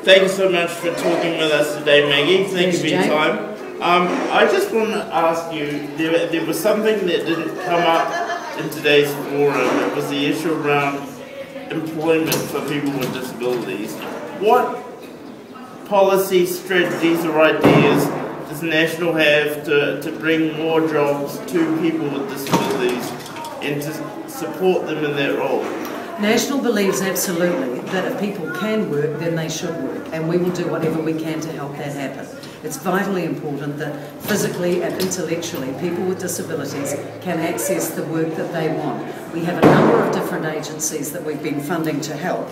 Thank you so much for talking with us today, Maggie. Thank you for your time. I just want to ask you, there was something that didn't come up in today's forum. It was the issue around employment for people with disabilities. What policy strategies or ideas does National have to bring more jobs to people with disabilities and to support them in their role? National believes absolutely that if people can work, then they should work, and we will do whatever we can to help that happen. It's vitally important that physically and intellectually people with disabilities can access the work that they want. We have a number of different agencies that we've been funding to help.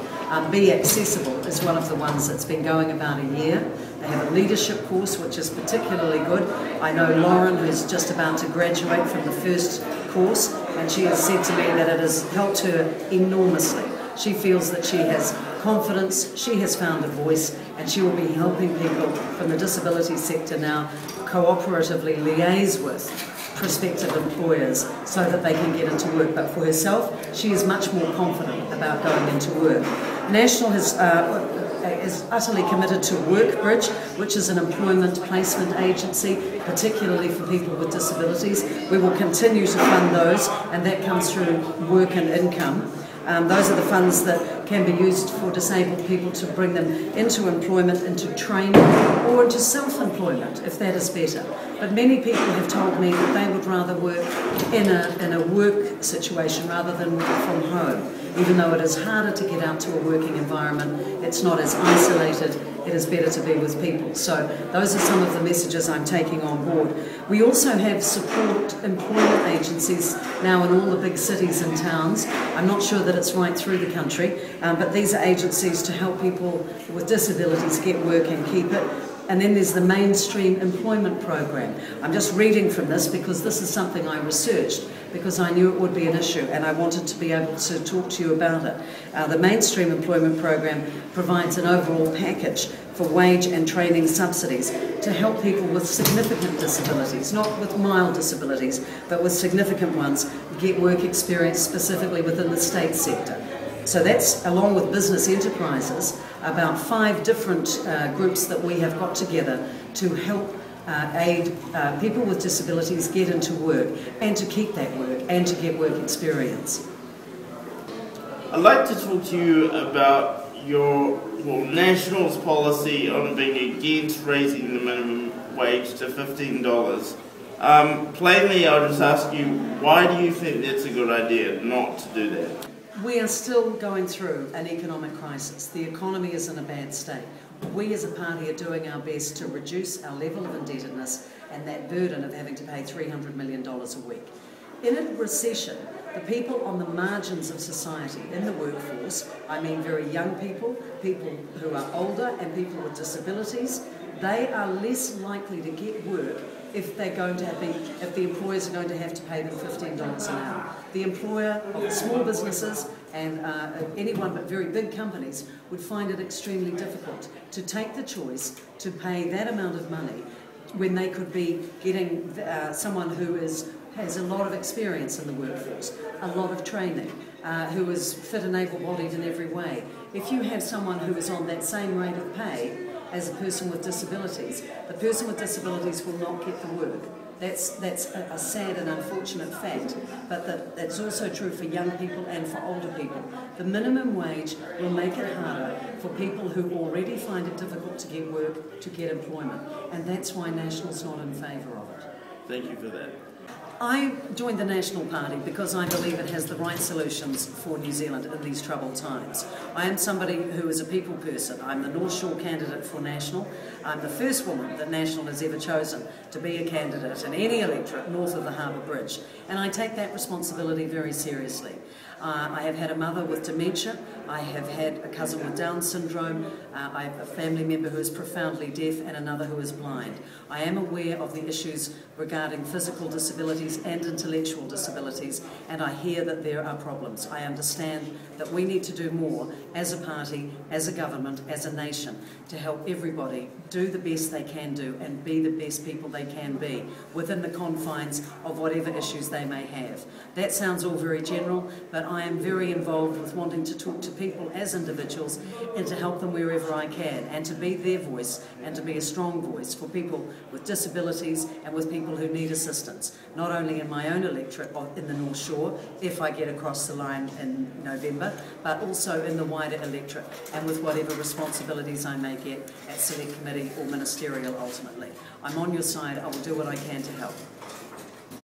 Be Accessible is one of the ones that's been going about a year. They have a leadership course which is particularly good. I know Lauren, who's just about to graduate from the first course, and she has said to me that it has helped her enormously. She feels that she has confidence, she has found a voice, and she will be helping people from the disability sector now cooperatively liaise with prospective employers so that they can get into work. But for herself, she is much more confident about going into work. National is utterly committed to WorkBridge, which is an employment placement agency, particularly for people with disabilities. We will continue to fund those, and that comes through work and income. Those are the funds that can be used for disabled people to bring them into employment, into training, or into self-employment, if that is better. But many people have told me that they would rather work in a work situation rather than work from home. Even though it is harder to get out to a working environment, it's not as isolated, it is better to be with people. So those are some of the messages I'm taking on board. We also have support employment agencies now in all the big cities and towns. I'm not sure that it's right through the country, but these are agencies to help people with disabilities get work and keep it. And then there's the mainstream employment program. I'm just reading from this because this is something I researched because I knew it would be an issue and I wanted to be able to talk to you about it. The mainstream employment program provides an overall package for wage and training subsidies to help people with significant disabilities, not with mild disabilities, but with significant ones, get work experience specifically within the state sector. So that's, along with business enterprises, about 5 different groups that we have got together to help aid people with disabilities get into work and to keep that work and to get work experience. I'd like to talk to you about National's policy on being against raising the minimum wage to $15. Plainly, I'll just ask you, why do you think that's a good idea not to do that? We are still going through an economic crisis. The economy is in a bad state. We as a party are doing our best to reduce our level of indebtedness and that burden of having to pay $300 million a week. In a recession, the people on the margins of society in the workforce, I mean very young people, people who are older and people with disabilities, they are less likely to get work if the employers are going to have to pay them $15 an hour. The employer of the small businesses and anyone but very big companies would find it extremely difficult to take the choice to pay that amount of money when they could be getting someone who has a lot of experience in the workforce, a lot of training, who is fit and able-bodied in every way. If you have someone who is on that same rate of pay as a person with disabilities, the person with disabilities will not get the work. That's a sad and unfortunate fact, but that's also true for young people and for older people. The minimum wage will make it harder for people who already find it difficult to get work to get employment, and that's why National's not in favour of it. Thank you for that. I joined the National Party because I believe it has the right solutions for New Zealand in these troubled times. I am somebody who is a people person. I'm the North Shore candidate for National. I'm the first woman that National has ever chosen to be a candidate in any electorate north of the Harbour Bridge, and I take that responsibility very seriously. I have had a mother with dementia, I have had a cousin with Down syndrome, I have a family member who is profoundly deaf and another who is blind. I am aware of the issues regarding physical disabilities and intellectual disabilities, and I hear that there are problems. I understand that we need to do more as a party, as a government, as a nation to help everybody do the best they can do and be the best people they can be within the confines of whatever issues they may have. That sounds all very general, but I am very involved with wanting to talk to people as individuals and to help them wherever I can, and to be their voice and to be a strong voice for people with disabilities and with people who need assistance, not only in my own electorate in the North Shore, if I get across the line in November, but also in the wider electorate and with whatever responsibilities I may get at Select Committee or ministerial ultimately. I'm on your side. I will do what I can to help.